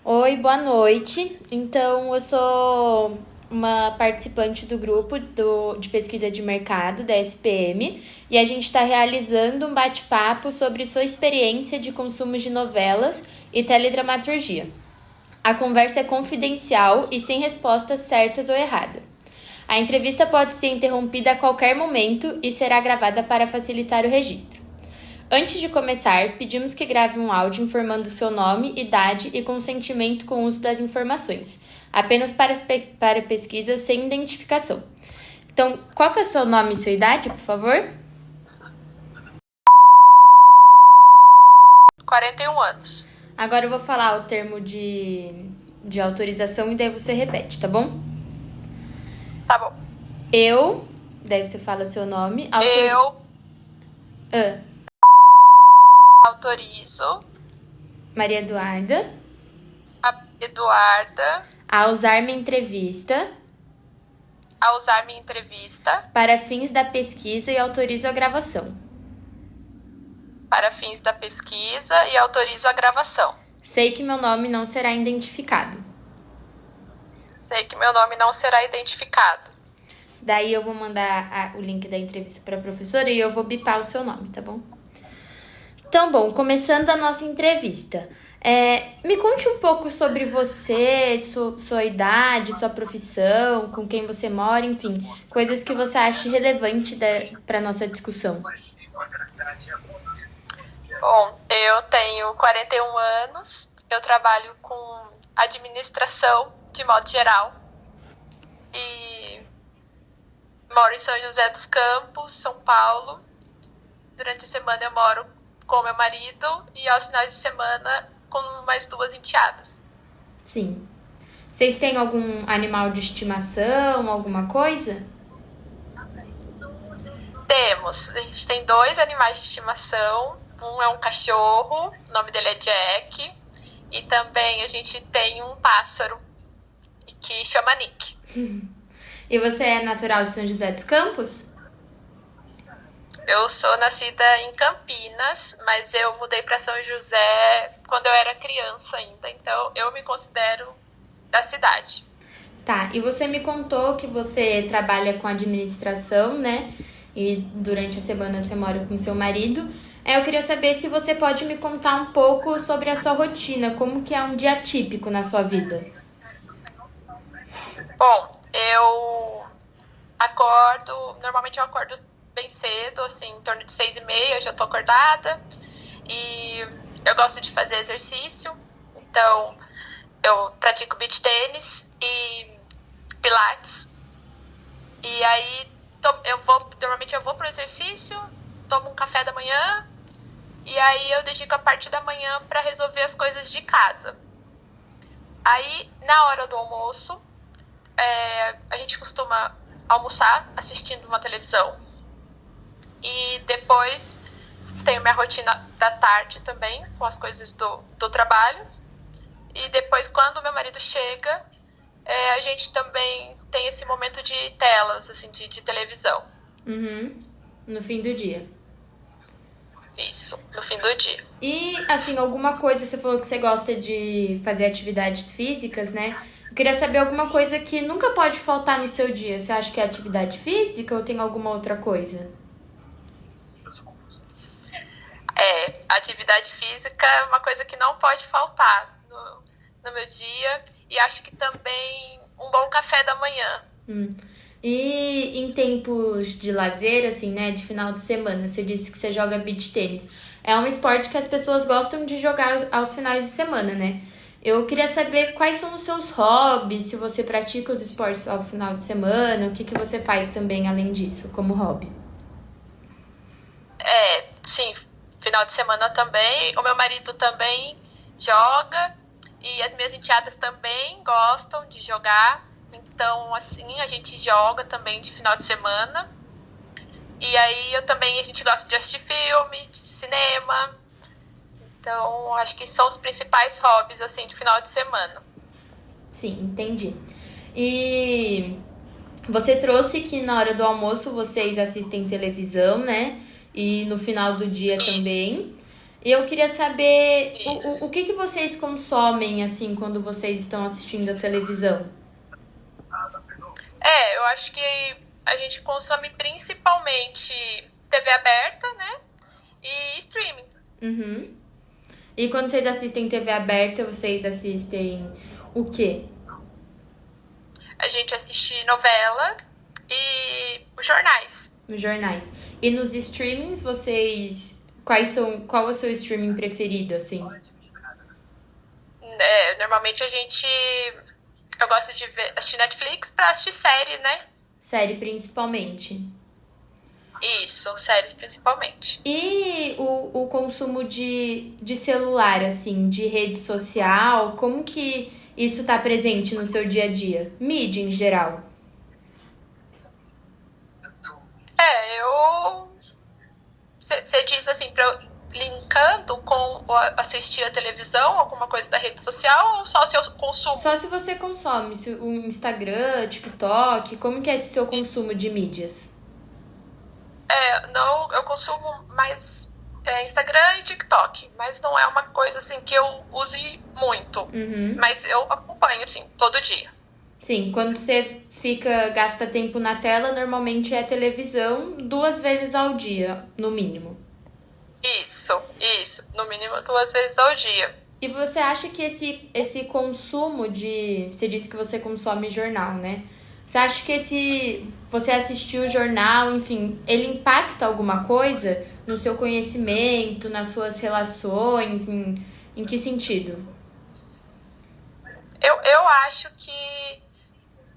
Oi, boa noite. Então, eu sou uma participante do grupo de pesquisa de mercado da SPM e a gente está realizando um bate-papo sobre sua experiência de consumo de novelas e teledramaturgia. A conversa é confidencial e sem respostas certas ou erradas. A entrevista pode ser interrompida a qualquer momento e será gravada para facilitar o registro. Antes de começar, pedimos que grave um áudio informando seu nome, idade e consentimento com o uso das informações, apenas para pesquisa sem identificação. Então, qual que é o seu nome e sua idade, por favor? 41 anos. Agora eu vou falar o termo de autorização e daí você repete, tá bom? Tá bom. Daí você fala seu nome. Eu Ah, autorizo Maria Eduarda a Eduarda a usar minha entrevista a usar minha entrevista para fins da pesquisa e autorizo a gravação. para fins da pesquisa e autorizo a gravação. Sei que meu nome não será identificado. Sei que meu nome não será identificado. Daí eu vou mandar o link da entrevista para a professora e eu vou bipar o seu nome, tá bom? Então, bom, começando a nossa entrevista. Me conte um pouco sobre você, sua idade, sua profissão, com quem você mora, enfim, coisas que você acha relevante para nossa discussão. Bom, eu tenho 41 anos, eu trabalho com administração de modo geral e moro em São José dos Campos, São Paulo. Durante a semana eu moro com meu marido e aos finais de semana com mais duas enteadas. Sim. Vocês têm algum animal de estimação, alguma coisa? Temos, a gente tem dois animais de estimação. Um é um cachorro, o nome dele é Jack. E também a gente tem um pássaro que chama Nick. E você é natural de São José dos Campos? Eu sou nascida em Campinas, mas eu mudei para São José quando eu era criança ainda. Então eu me considero da cidade. Tá, e você me contou que você trabalha com administração, né? E durante a semana você mora com seu marido. Eu queria saber se você pode me contar um pouco sobre a sua rotina, como que é um dia típico na sua vida. Bom, normalmente eu acordo bem cedo, assim, em torno de 6h30 eu já tô acordada. E eu gosto de fazer exercício, então eu pratico beach tênis e pilates. E aí normalmente eu vou pro exercício, tomo um café da manhã e aí eu dedico a parte da manhã para resolver as coisas de casa. Aí, na hora do almoço, a gente costuma almoçar assistindo uma televisão. E depois tenho minha rotina da tarde também, com as coisas do trabalho. E depois, quando meu marido chega, a gente também tem esse momento de telas, assim, de televisão. Uhum. No fim do dia. Isso, no fim do dia. E, assim, alguma coisa, você falou que você gosta de fazer atividades físicas, né? Eu queria saber alguma coisa que nunca pode faltar no seu dia. Você acha que é atividade física ou tem alguma outra coisa? Atividade física é uma coisa que não pode faltar no meu dia. E acho que também um bom café da manhã. E em tempos de lazer, assim, né, de final de semana, você disse que você joga beach tênis. É um esporte que as pessoas gostam de jogar aos finais de semana, né? Eu queria saber quais são os seus hobbies, se você pratica os esportes ao final de semana, o que você faz também além disso, como hobby. Sim, final de semana também. O meu marido também joga e as minhas enteadas também gostam de jogar. Então, assim, a gente joga também de final de semana. E aí a gente gosta de assistir filme, de cinema. Então, acho que são os principais hobbies, assim, de final de semana. Sim, entendi. E você trouxe que na hora do almoço vocês assistem televisão, né? E no final do dia Isso. também. E eu queria saber Isso. o que vocês consomem, assim, quando vocês estão assistindo a televisão. Eu acho que a gente consome principalmente TV aberta, né? E streaming. Uhum. E quando vocês assistem TV aberta, vocês assistem o quê? A gente assiste novela e os jornais. Nos jornais. E nos streamings, vocês... Qual é o seu streaming preferido, assim? Normalmente eu gosto de assistir Netflix pra assistir série, né? Série, principalmente. Isso, séries principalmente. E o consumo de celular, assim, de rede social, como que isso tá presente no seu dia a dia? Mídia, em geral. Eu. Você diz assim, pra eu linkando com assistir a televisão, alguma coisa da rede social, ou só se eu consumo? Só se você consome o Instagram, TikTok, como que é esse seu consumo de mídias? Não, eu consumo mais Instagram e TikTok, mas não é uma coisa assim que eu use muito. Uhum. Mas eu acompanho, assim, todo dia. Sim, quando você gasta tempo na tela, normalmente é televisão 2 vezes ao dia, no mínimo. Isso. No mínimo 2 vezes ao dia. E você acha que esse consumo de... Você disse que você consome jornal, né? Você acha que você assistir o jornal, enfim, ele impacta alguma coisa no seu conhecimento, nas suas relações? Em que sentido? Eu acho que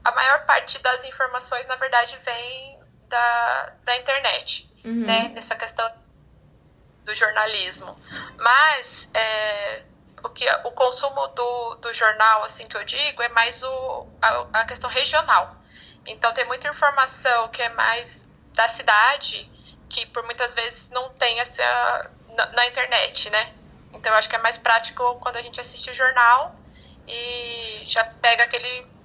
a maior parte das informações, na verdade, vem da internet, né? Nessa questão do jornalismo. Mas o consumo do jornal, assim que eu digo, é mais a questão regional. Então tem muita informação que é mais da cidade, que por muitas vezes não tem essa na internet, né? Então eu acho que é mais prático quando a gente assiste o jornal e já pega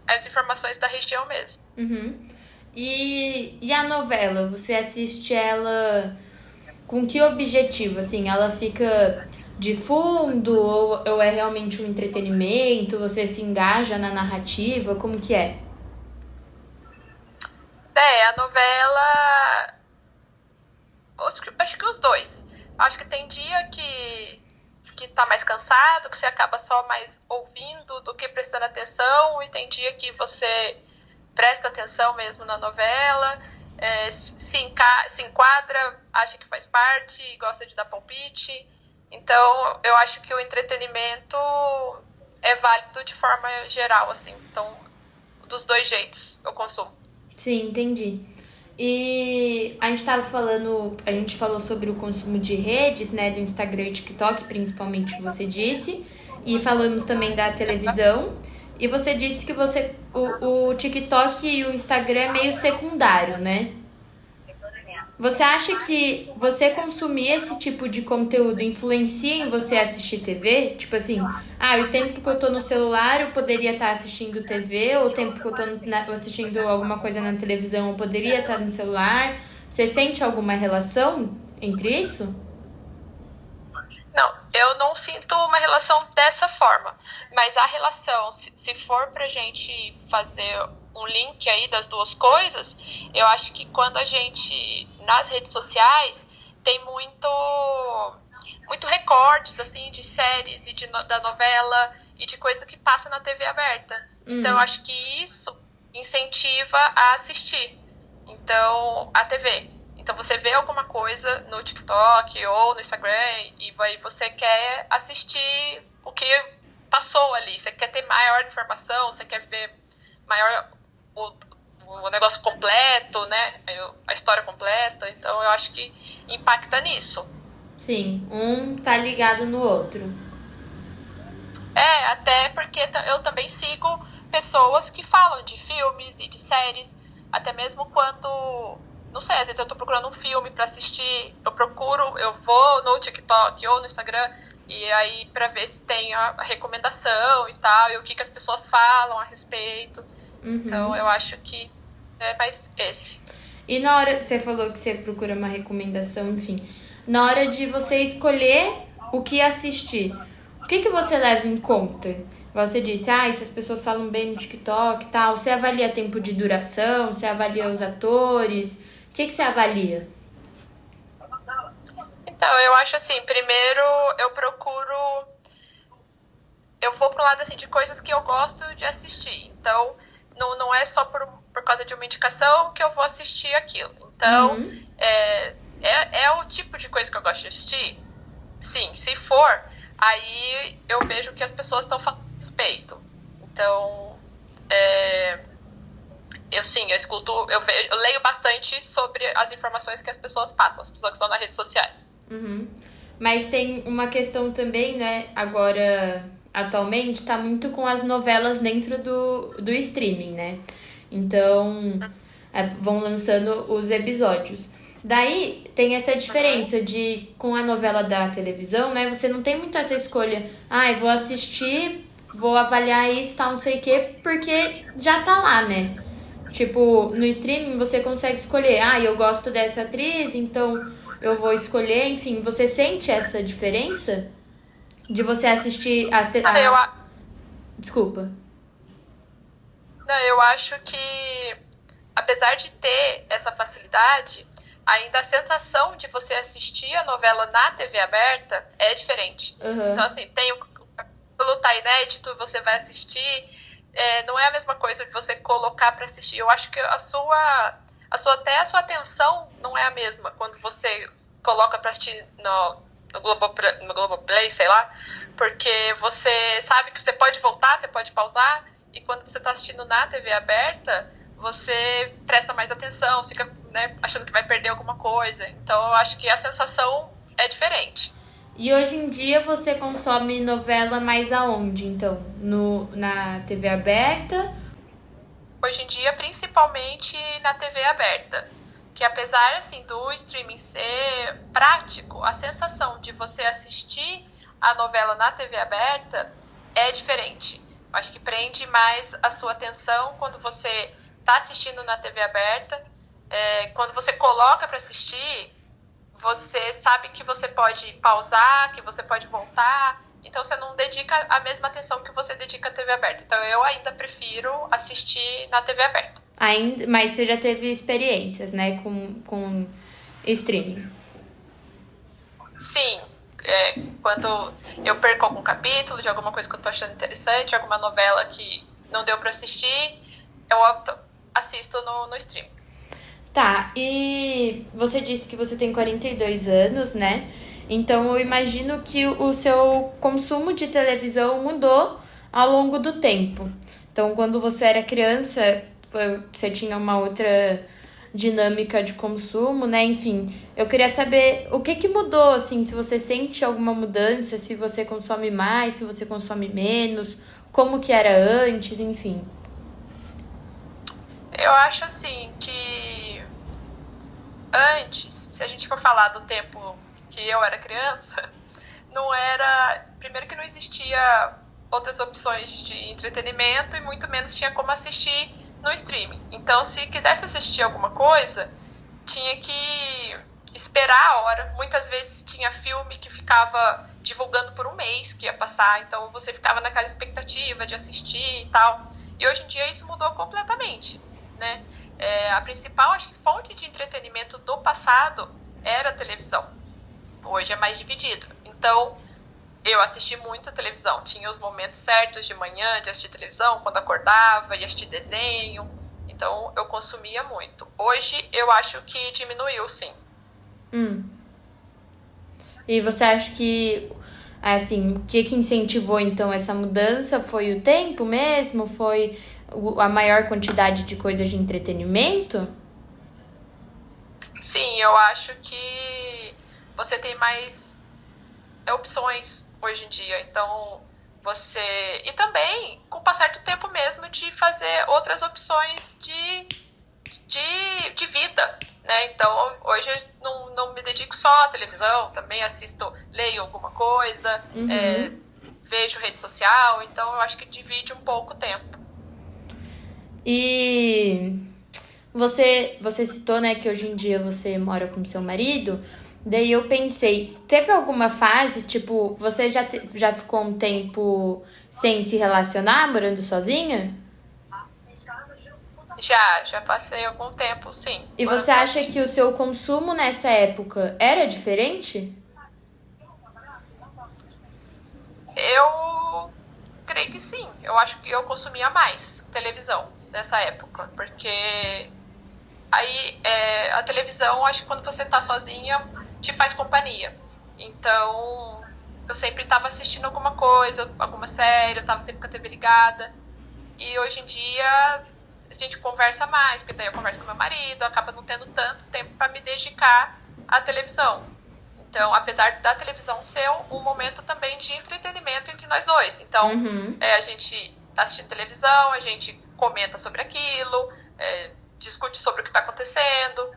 as informações da região mesmo. Uhum. E a novela, você assiste ela com que objetivo? Assim, ela fica de fundo ou é realmente um entretenimento? Você se engaja na narrativa? Como que é? A novela. Acho que os dois. Acho que tem dia que tá mais cansado, que você acaba só mais ouvindo do que prestando atenção, e tem dia que você presta atenção mesmo na novela, se enquadra, acha que faz parte, gosta de dar palpite. Então, eu acho que o entretenimento é válido de forma geral, assim. Então, dos dois jeitos eu consumo. Sim, entendi. E a gente falou sobre o consumo de redes, né, do Instagram e TikTok, principalmente que você disse, e falamos também da televisão. E você disse que o TikTok e o Instagram é meio secundário, né? Você acha que você consumir esse tipo de conteúdo influencia em você assistir TV? Tipo assim, o tempo que eu tô no celular eu poderia estar assistindo TV, ou o tempo que eu tô assistindo alguma coisa na televisão eu poderia estar no celular. Você sente alguma relação entre isso? Não, eu não sinto uma relação dessa forma. Mas a relação, se for pra gente fazer um link aí das duas coisas, eu acho que quando a gente, nas redes sociais, tem muito recortes, assim, de séries e da novela e de coisa que passa na TV aberta. Então, eu acho que isso incentiva a assistir. Então, a TV. Então, você vê alguma coisa no TikTok ou no Instagram e você quer assistir o que passou ali. Você quer ter maior informação, você quer ver maior o negócio completo, né? A história completa. Então, eu acho que impacta nisso. Sim, um tá ligado no outro. Até porque eu também sigo pessoas que falam de filmes e de séries, até mesmo quando... Não sei, às vezes eu tô procurando um filme pra assistir, eu vou no TikTok ou no Instagram, e aí pra ver se tem a recomendação e tal, e o que as pessoas falam a respeito. Então eu acho que é mais esse. E na hora, você falou que você procura uma recomendação, enfim, na hora de você escolher o que assistir, o que você leva em conta? Você disse, se as pessoas falam bem no TikTok e tal, você avalia tempo de duração, você avalia os atores, o que você avalia? Então, eu acho assim, primeiro eu vou pro lado assim de coisas que eu gosto de assistir. Então, não é só por causa de uma indicação que eu vou assistir aquilo. Então, é o tipo de coisa que eu gosto de assistir? Sim, se for, aí eu vejo que as pessoas estão falando a respeito. Então, eu escuto, eu leio bastante sobre as informações que as pessoas passam, as pessoas que estão nas redes sociais. Mas tem uma questão também, né, agora, atualmente, tá muito com as novelas dentro do streaming, né? Então, vão lançando os episódios. Daí, tem essa diferença de, com a novela da televisão, né, você não tem muito essa escolha, eu vou assistir, vou avaliar isso, tal, não sei o quê, porque já tá lá, né? Tipo, no streaming você consegue escolher, eu gosto dessa atriz, então eu vou escolher, enfim, você sente essa diferença de você assistir Desculpa. Não, eu acho que, apesar de ter essa facilidade, ainda a sensação de você assistir a novela na TV aberta é diferente. Então, assim, tem o capítulo tá inédito, você vai assistir, não é a mesma coisa de você colocar para assistir. Eu acho que até a sua atenção não é a mesma quando você coloca para assistir no Globoplay, sei lá, porque você sabe que você pode voltar, você pode pausar, e quando você está assistindo na TV aberta, você presta mais atenção, fica, né, achando que vai perder alguma coisa. Então eu acho que a sensação é diferente. E hoje em dia você consome novela mais aonde, então? Na TV aberta? Hoje em dia, principalmente na TV aberta. Que apesar, assim, do streaming ser prático, a sensação de você assistir a novela na TV aberta é diferente. Eu acho que prende mais a sua atenção quando você está assistindo na TV aberta. Quando você coloca para assistir, você sabe que você pode pausar, que você pode voltar. Então, você não dedica a mesma atenção que você dedica à TV aberta. Então, eu ainda prefiro assistir na TV aberta. Mas você já teve experiências, né, com streaming? Sim. Quando eu perco algum capítulo de alguma coisa que eu tô achando interessante, alguma novela que não deu pra assistir, eu assisto no streaming. Tá, e você disse que você tem 42 anos, né? Então eu imagino que o seu consumo de televisão mudou ao longo do tempo. Então, quando você era criança, você tinha uma outra dinâmica de consumo, né? Enfim, eu queria saber o que mudou, assim, se você sente alguma mudança, se você consome mais, se você consome menos, como que era antes, enfim. Eu acho, assim, que antes, se a gente for falar do tempo que eu era criança, não era... Primeiro que não existia outras opções de entretenimento e muito menos tinha como assistir no streaming. Então, se quisesse assistir alguma coisa, tinha que esperar a hora. Muitas vezes tinha filme que ficava divulgando por um mês que ia passar, então você ficava naquela expectativa de assistir e tal. E hoje em dia isso mudou completamente, né? A principal, acho que, fonte de entretenimento do passado era a televisão. Hoje é mais dividido. Então, eu assisti muito a televisão. Tinha os momentos certos de manhã de assistir televisão, quando acordava, ia assistir desenho. Então, eu consumia muito. Hoje, eu acho que diminuiu, sim. E você acha que, assim, o que incentivou, então, essa mudança? Foi o tempo mesmo? Foi a maior quantidade de coisas de entretenimento? Sim, eu acho que você tem mais opções hoje em dia. Então, você... E também, com o passar do tempo mesmo, de fazer outras opções de vida, né? Então, hoje eu não me dedico só à televisão, também leio alguma coisa, vejo rede social, então eu acho que divide um pouco o tempo. E você citou, né, que hoje em dia você mora com seu marido. Daí eu pensei, teve alguma fase, tipo, você já ficou um tempo sem se relacionar, morando sozinha? Já passei algum tempo, sim. E Morando você acha sozinha. que o seu consumo nessa época era diferente? Eu creio que sim. Eu acho que eu consumia mais televisão nessa época, porque aí a televisão, acho que quando você tá sozinha, te faz companhia. Então, eu sempre tava assistindo alguma coisa, alguma série, eu tava sempre com a TV ligada. E hoje em dia a gente conversa mais, porque daí eu converso com meu marido, acaba não tendo tanto tempo para me dedicar à televisão. Então, apesar da televisão ser um momento também de entretenimento entre nós dois. Então, Uhum. a gente tá assistindo televisão, a gente comenta sobre aquilo, discute sobre o que está acontecendo.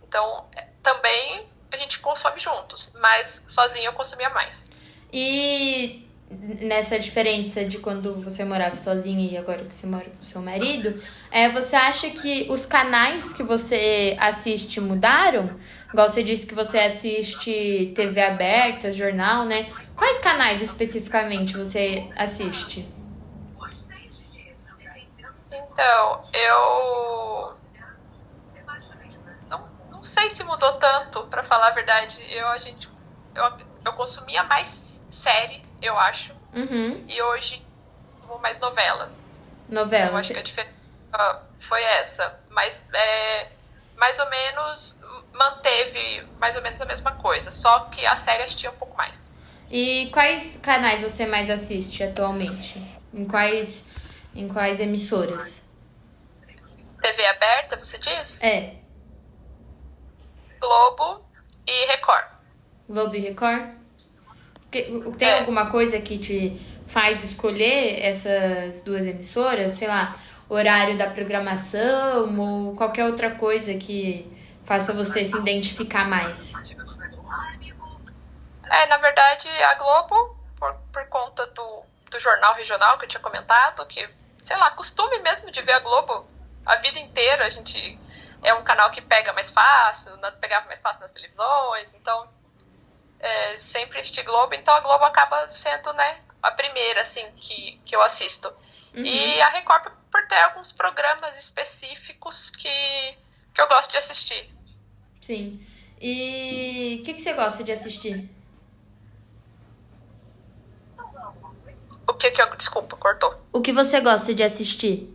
Então, também a gente consome juntos, mas sozinho eu consumia mais. E nessa diferença de quando você morava sozinha e agora que você mora com seu marido, você acha que os canais que você assiste mudaram? Igual você disse que você assiste TV aberta, jornal, né? Quais canais especificamente você assiste? Então, eu não sei se mudou tanto, pra falar a verdade. Eu consumia mais série, eu acho, Uhum. e hoje eu vou mais novela. Eu Novelas. acho que a diferença foi essa, mas mais ou menos manteve mais ou menos a mesma coisa, só que a série assistia um pouco mais. E quais canais você mais assiste atualmente? Em quais emissoras? TV aberta, você diz? É, Globo e Record. Globo e Record? Tem É, alguma coisa que te faz escolher essas duas emissoras? Sei lá, horário da programação ou qualquer outra coisa que faça você se identificar mais? na verdade, a Globo, por conta do jornal regional que eu tinha comentado, que, sei lá, costume mesmo de ver a Globo a vida inteira, a gente é um canal que pega mais fácil, pegava mais fácil nas televisões, então sempre assisti Globo, então a Globo acaba sendo, né, a primeira, assim, que eu assisto. E Uhum. a Record por ter alguns programas específicos que eu gosto de assistir. Sim. E o que você gosta de assistir? O que eu... Desculpa, cortou. O que você gosta de assistir?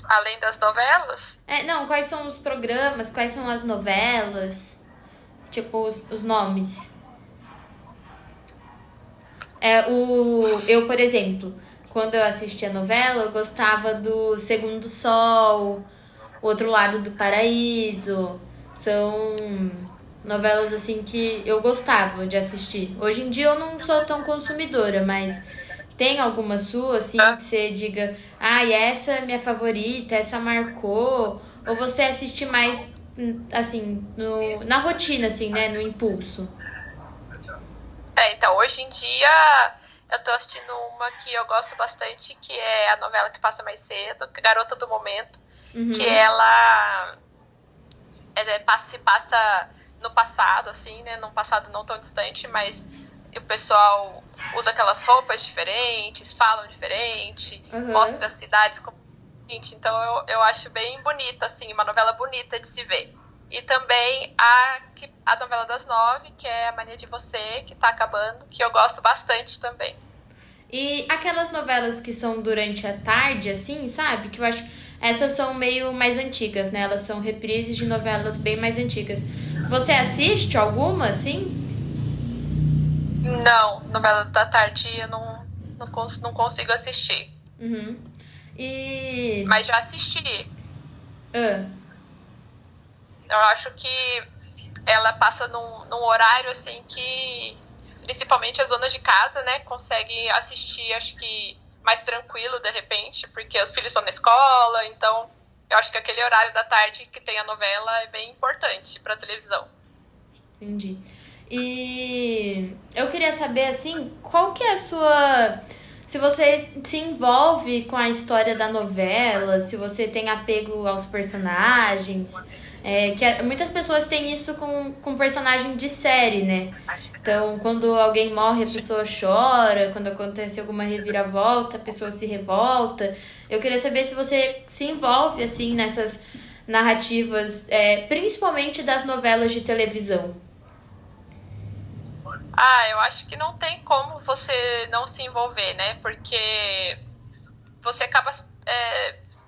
Além das novelas, Não, quais são os programas, quais são as novelas? Tipo, os nomes. Eu, por exemplo, quando eu assistia novela, eu gostava do Segundo Sol, Outro Lado do Paraíso. São novelas assim que eu gostava de assistir. Hoje em dia eu não sou tão consumidora, mas tem alguma sua assim né? que você diga, essa é minha favorita, essa marcou, ou você assiste mais assim, na rotina, assim, né? No impulso. Então, hoje em dia eu tô assistindo uma que eu gosto bastante, que é a novela que passa mais cedo, Garota do Momento, que Uhum. ela se passa no passado, assim, né? Num passado não tão distante, mas o pessoal usa aquelas roupas diferentes, falam diferente, Aham. mostra as cidades como gente. Então eu acho bem bonita, assim, uma novela bonita de se ver. E também a novela das 9, que é A Mania de Você, que tá acabando, que eu gosto bastante também. E aquelas novelas que são durante a tarde, assim, sabe? Que eu acho. Essas são meio mais antigas, né? Elas são reprises de novelas bem mais antigas. Você assiste alguma, assim? Não, novela da tarde eu não consigo assistir. Uhum. E. Mas já assisti. Ah, Eu acho que ela passa num horário assim que principalmente as donas de casa, né, conseguem assistir, acho que mais tranquilo de repente, porque os filhos estão na escola, então eu acho que aquele horário da tarde que tem a novela é bem importante para televisão. entendi. E eu queria saber, assim, qual que é a sua. Se você se envolve com a história da novela, se você tem apego aos personagens, Muitas pessoas têm isso com personagem de série, né? Então, quando alguém morre, a pessoa chora. Quando acontece alguma reviravolta, a pessoa se revolta. Eu queria saber se você se envolve, assim, nessas narrativas, principalmente das novelas de televisão. Eu acho que não tem como você não se envolver, né? Porque você acaba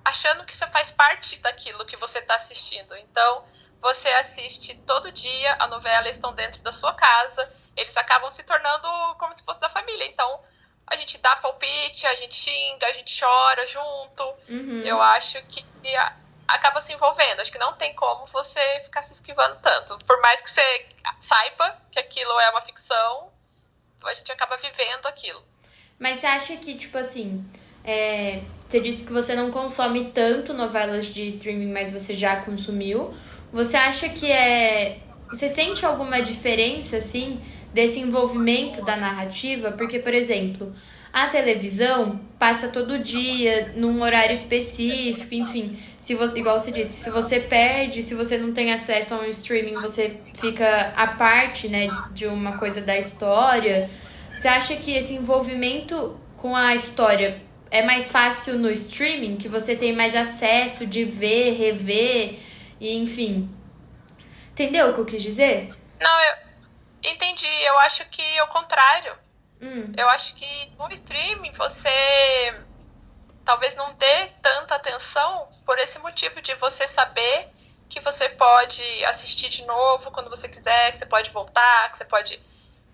achando que você faz parte daquilo que você está assistindo. Então, você assiste todo dia a novela, eles estão dentro da sua casa, eles acabam se tornando como se fosse da família. Então, a gente dá palpite, a gente xinga, a gente chora junto. Uhum. Eu acho que acaba se envolvendo. Acho que não tem como você ficar se esquivando tanto. Por mais que você saiba que aquilo é uma ficção, a gente acaba vivendo aquilo. Mas você acha que, tipo assim, você disse que você não consome tanto novelas de streaming, mas você já consumiu. Você acha que você sente alguma diferença, assim, desse envolvimento da narrativa? Porque, por exemplo, a televisão passa todo dia, num horário específico, enfim. Igual você disse, se você perde, se você não tem acesso a um streaming, você fica à parte, né, de uma coisa da história. Você acha que esse envolvimento com a história é mais fácil no streaming, que você tem mais acesso de ver, rever, e enfim? Entendeu o que eu quis dizer? Não, eu entendi. Eu acho que é o contrário. Eu acho que no streaming você talvez não dê tanta atenção por esse motivo de você saber que você pode assistir de novo quando você quiser, que você pode voltar, que você pode...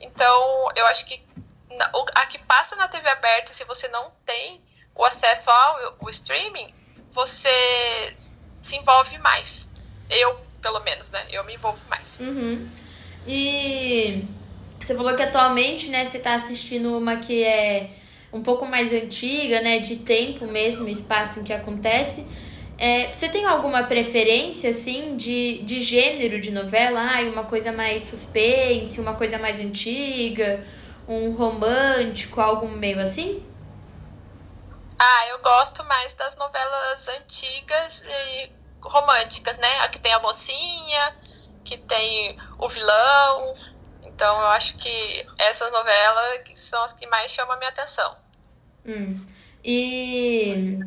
Então, eu acho que a que passa na TV aberta, se você não tem o acesso ao streaming, você se envolve mais. Eu, pelo menos, né? Eu me envolvo mais. Uhum. E você falou que atualmente, né, você tá assistindo uma que é um pouco mais antiga, né, de tempo mesmo, espaço em que acontece. Você tem alguma preferência, assim, de gênero de novela? Uma coisa mais suspense, uma coisa mais antiga, um romântico, algo meio assim? Eu gosto mais das novelas antigas e românticas, né? A que tem a mocinha, que tem o vilão. Então, eu acho que essas novelas são as que mais chamam a minha atenção. E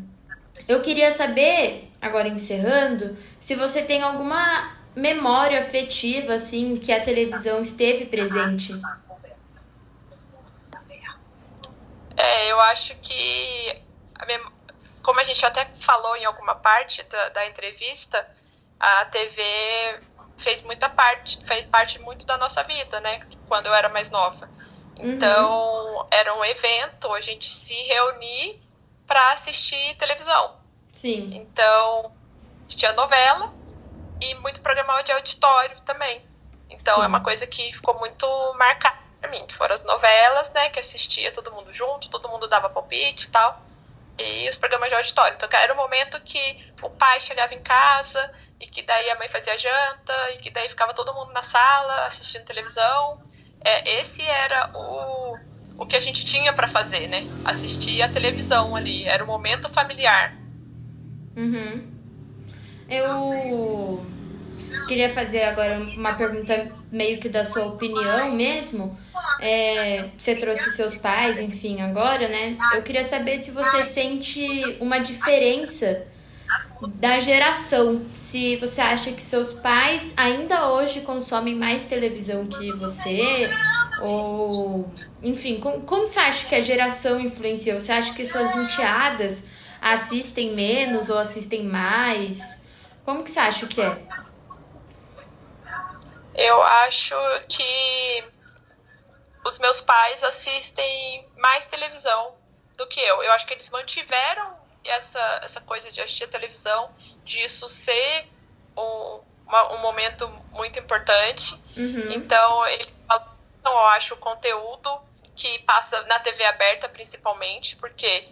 eu queria saber, agora encerrando, se você tem alguma memória afetiva, assim, que a televisão esteve presente. Eu acho que, como a gente até falou em alguma parte da entrevista, a TV fez parte muito da nossa vida, né? Quando eu era mais nova. Então, era um evento, a gente se reunir para assistir televisão. Sim. Então, assistia novela e muito programa de auditório também. Então, Sim. É uma coisa que ficou muito marcada pra mim, que foram as novelas, né, que assistia todo mundo junto, todo mundo dava palpite e tal, e os programas de auditório. Então, era o momento que o pai chegava em casa e que daí a mãe fazia janta e que daí ficava todo mundo na sala assistindo televisão. Esse era o que a gente tinha para fazer, né? Assistir a televisão ali, era o momento familiar. Eu queria fazer agora uma pergunta meio que da sua opinião mesmo. Você trouxe os seus pais, enfim, agora, né? Eu queria saber se você sente uma diferença da geração. Se você acha que seus pais ainda hoje consomem mais televisão que você, ou... Enfim, como você acha que a geração influenciou? Você acha que suas enteadas assistem menos ou assistem mais? Como que você acha que é? Eu acho que os meus pais assistem mais televisão do que eu. Eu acho que eles mantiveram essa coisa de assistir a televisão, disso ser um momento muito importante. Então, eu acho o conteúdo que passa na TV aberta, principalmente, porque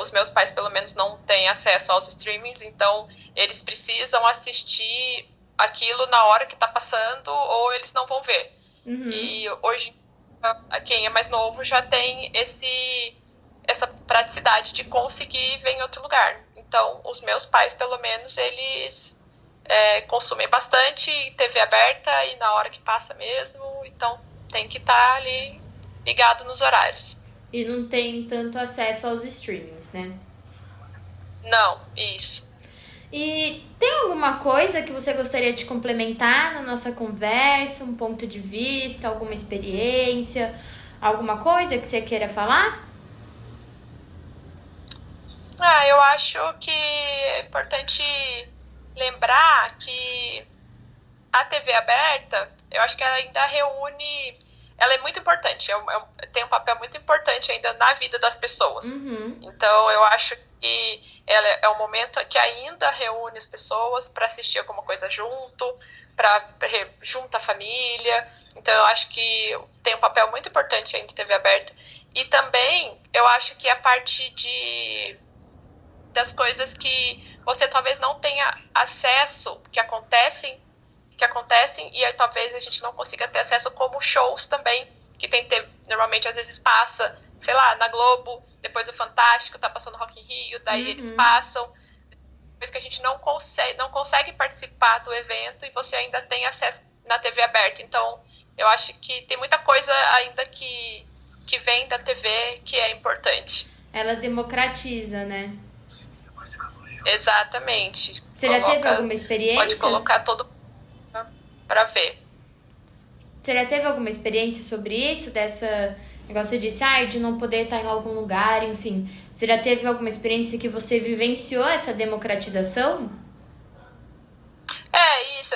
os meus pais, pelo menos, não têm acesso aos streamings, então eles precisam assistir aquilo na hora que está passando ou eles não vão ver. E hoje, quem é mais novo já tem essa praticidade de conseguir ver em outro lugar. Então, os meus pais, pelo menos, eles consumem bastante TV aberta e na hora que passa mesmo, então tem que estar ali ligado nos horários. E não tem tanto acesso aos streamings, né? Não, isso. E tem alguma coisa que você gostaria de complementar na nossa conversa? Um ponto de vista, alguma experiência, alguma coisa que você queira falar? Eu acho que é importante lembrar que a TV aberta, eu acho que ela ainda reúne... Ela é muito importante, tem um papel muito importante ainda na vida das pessoas. Uhum. Então, eu acho que ela é um momento que ainda reúne as pessoas para assistir alguma coisa junto, junto a família. Então, eu acho que tem um papel muito importante ainda a TV aberta. E também, eu acho que a parte das coisas que você talvez não tenha acesso, que acontecem e aí, talvez a gente não consiga ter acesso, como shows também, que normalmente às vezes passa, sei lá, na Globo, depois o Fantástico, tá passando Rock in Rio, daí eles passam, depois que a gente não consegue participar do evento e você ainda tem acesso na TV aberta. Então, eu acho que tem muita coisa ainda que vem da TV que é importante. Ela democratiza, né? Exatamente. Você já teve alguma experiência? Pode colocar todo para ver. Você já teve alguma experiência sobre isso? Dessa negócio você disse, de não poder estar em algum lugar, enfim. Você já teve alguma experiência que você vivenciou essa democratização? Isso.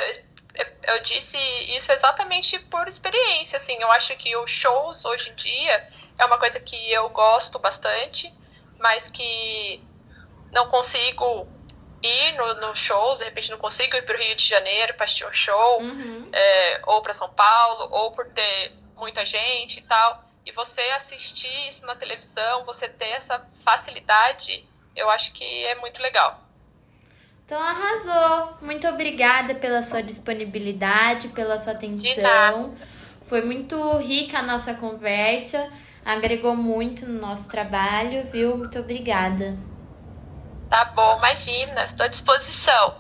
Eu disse isso exatamente por experiência, assim. Eu acho que os shows, hoje em dia, é uma coisa que eu gosto bastante, mas que não consigo ir no shows, de repente não consigo ir para o Rio de Janeiro para assistir um show, ou para São Paulo, ou por ter muita gente e tal. E você assistir isso na televisão, você ter essa facilidade, eu acho que é muito legal. Então arrasou. Muito obrigada pela sua disponibilidade, pela sua atenção. De nada. Foi muito rica a nossa conversa, agregou muito no nosso trabalho, viu? Muito obrigada. Tá bom, imagina, estou à disposição.